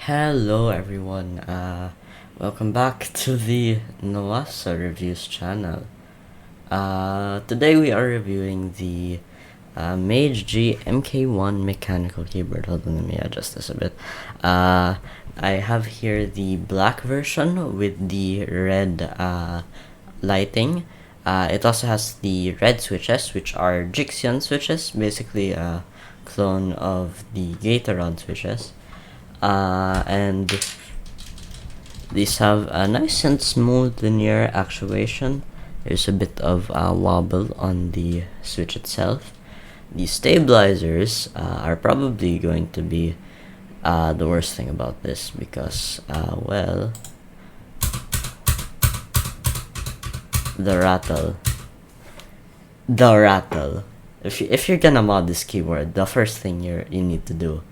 Hello everyone, welcome back to the Noasa Reviews channel. Today we are reviewing the Magegee MK1 mechanical keyboard. Hold on, let me adjust this a bit. I have here the black version with the red lighting. It also has the red switches, which are Jixian switches, basically a clone of the Gatoron switches. And these have a nice and smooth linear actuation. There's a bit of wobble on the switch itself. The stabilizers are probably going to be the worst thing about this because, well, the rattle. If you're gonna mod this keyboard, the first thing you need to do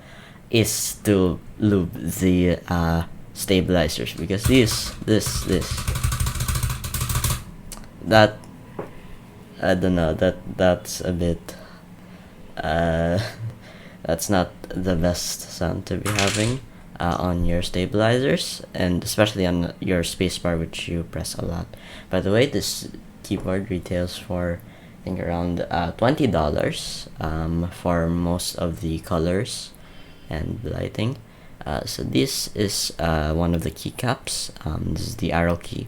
is to lube the stabilizers, because that I don't know, that's a bit that's not the best sound to be having on your stabilizers, and especially on your spacebar, which you press a lot. By the way, this keyboard retails for I think around $20 for most of the colors and lighting. So this is one of the keycaps. This is the arrow key,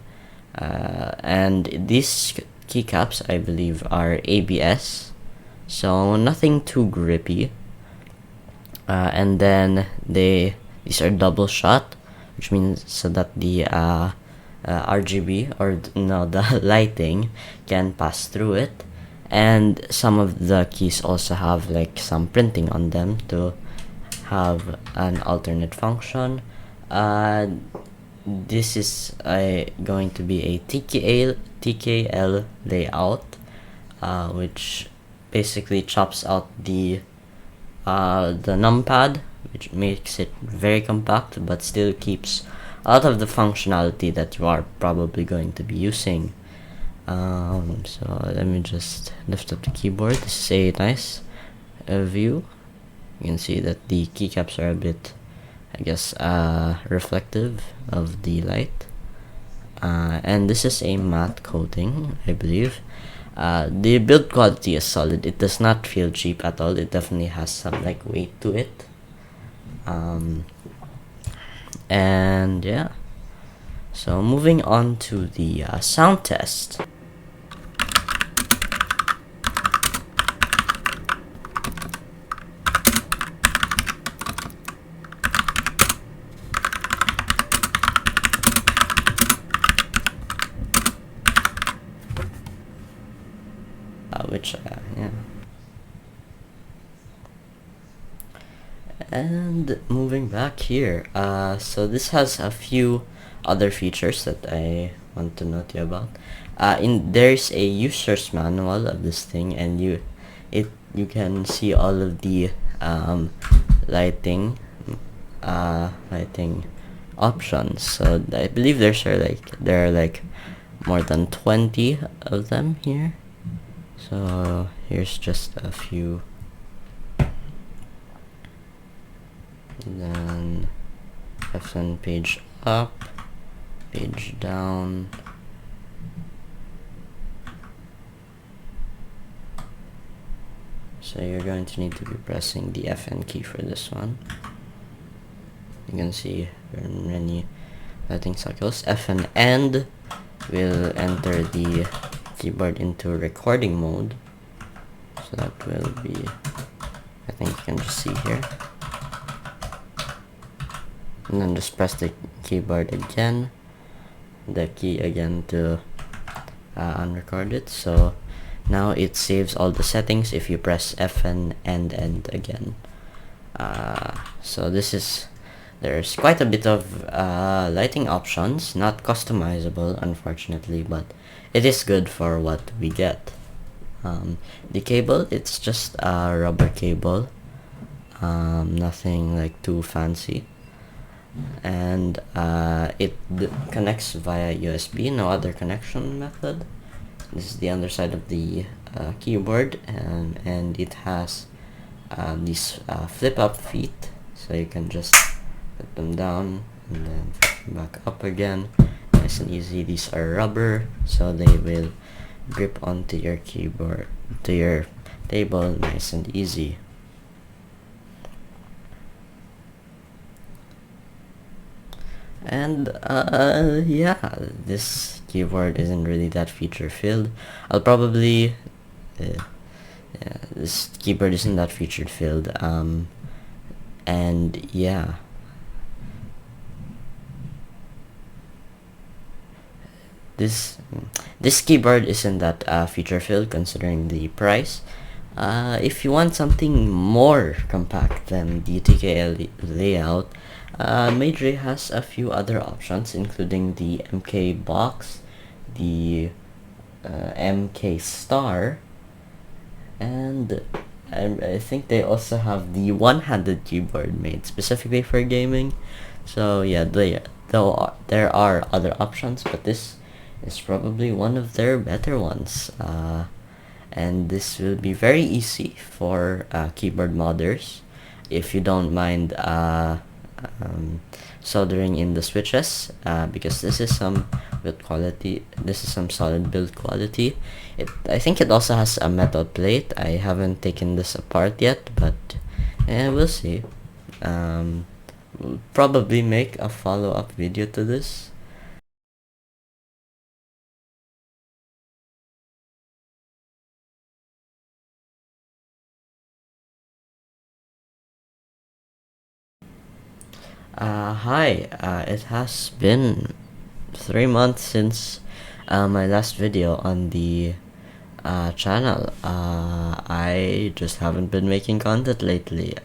and these keycaps I believe are ABS, so nothing too grippy. And then these are double shot, which means so that the RGB, or no, the lighting can pass through it. And some of the keys also have like some printing on them to have an alternate function. This is going to be a TKL layout, which basically chops out the numpad, which makes it very compact but still keeps a lot of the functionality that you are probably going to be using. So let me just lift up the keyboard. This is a nice view. You can see that the keycaps are a bit, I guess, reflective of the light. And this is a matte coating, I believe. The build quality is solid. It does not feel cheap at all. It definitely has some like weight to it. And yeah. So moving on to the sound test. Yeah. And moving back here, so this has a few other features that I want to note you about. There's a user's manual of this thing, and you can see all of the lighting options. So I believe there are like more than 20 of them here. So here's just a few. And then F1 page up, page down. So you're going to need to be pressing the FN key for this one. You can see there are many lighting cycles. FN end will enter the keyboard into recording mode, so that will be, I think you can just see here, and then just press the keyboard again, the key again to unrecord it. So now it saves all the settings if you press FN and end again. So there's quite a bit of lighting options, not customizable unfortunately, but it is good for what we get. The cable, it's just a rubber cable, nothing like too fancy, and it connects via USB, no other connection method. This is the underside of the keyboard, and it has these flip up feet, so you can just put them down, and then put them back up again. Nice and easy. These are rubber, so they will grip onto your keyboard, to your table, nice and easy. And yeah, this keyboard isn't really that feature filled. I'll probably yeah, this keyboard isn't that feature filled. And yeah, this this keyboard isn't that feature filled considering the price. If you want something more compact than the TKL layout, Magegee has a few other options, including the MK box, the MK star, and I think they also have the one-handed keyboard made specifically for gaming. So yeah, there are other options, but this is probably one of their better ones. And this will be very easy for keyboard modders if you don't mind soldering in the switches, because this is some build quality. This is some solid build quality. I think it also has a metal plate. I haven't taken this apart yet, but we'll see. We'll probably make a follow-up video to this. Hi, it has been 3 months since my last video on the channel. I just haven't been making content lately.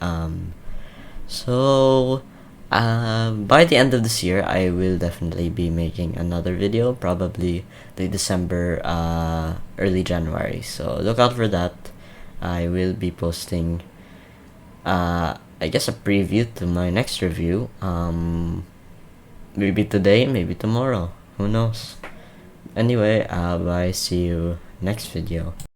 So by the end of this year, I will definitely be making another video, probably the December, early January. So look out for that. I will be posting I guess a preview to my next review. Maybe today, maybe tomorrow. Who knows? Anyway, bye. See you next video.